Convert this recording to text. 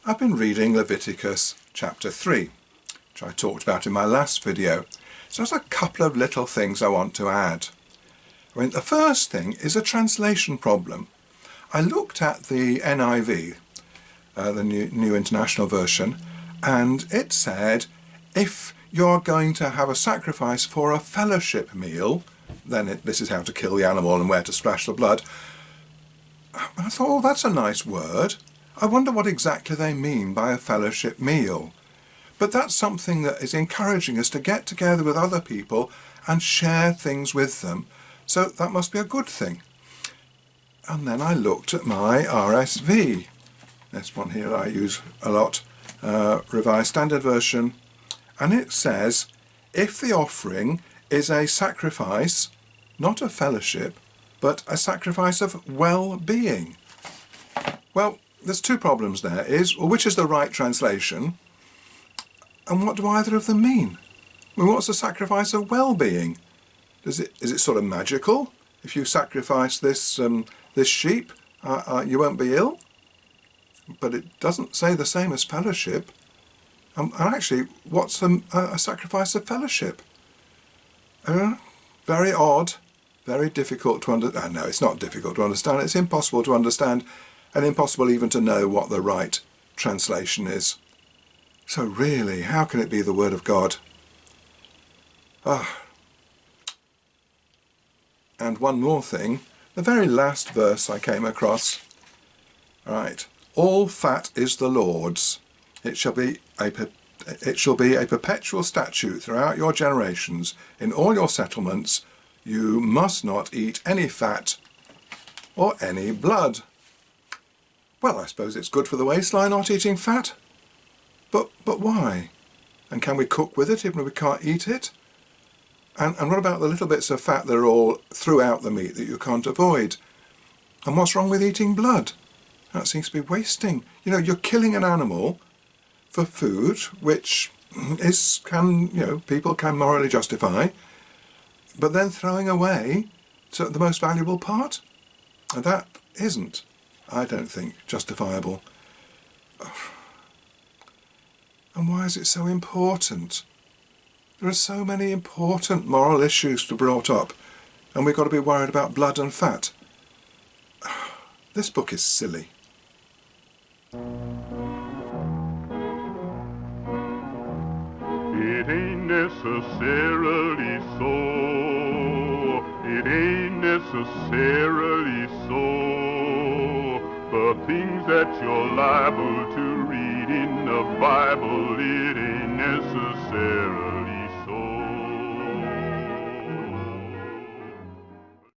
I've been reading Leviticus chapter 3, which I talked about in my last video. So there's a couple of little things I want to add. The first thing is a translation problem. I looked at the NIV, the New International Version, and it said if you're going to have a sacrifice for a fellowship meal, then this is how to kill the animal and where to splash the blood. I thought, oh, that's a nice word. I wonder what exactly they mean by a fellowship meal. But that's something that is encouraging us to get together with other people and share things with them. So that must be a good thing. And then I looked at my RSV. This one here I use a lot, Revised Standard Version. And it says, if the offering is a sacrifice, not of fellowship, but a sacrifice of well-being. Well, there's two problems there. Which is the right translation? And what do either of them mean? What's a sacrifice of well-being? Is it sort of magical? If you sacrifice this sheep, you won't be ill? But it doesn't say the same as fellowship. And actually, what's a sacrifice of fellowship? Very odd, very difficult to understand. No, it's not difficult to understand. It's impossible to understand, and impossible even to know what the right translation is. So really, how can it be the Word of God? And one more thing, the very last verse I came across. Right, all fat is the Lord's. It shall be a perpetual statute throughout your generations. In all your settlements, you must not eat any fat or any blood. Well, I suppose it's good for the waistline not eating fat. But why? And can we cook with it even if we can't eat it? And what about the little bits of fat that are all throughout the meat that you can't avoid? And what's wrong with eating blood? That seems to be wasting. You're killing an animal for food, which people can morally justify, but then throwing away the most valuable part? And that isn't, I don't think, justifiable. And why is it so important? There are so many important moral issues to be brought up, and we've got to be worried about blood and fat. This book is silly. It ain't necessarily so. It ain't necessarily so. The things that you're liable to read in the Bible, it ain't necessarily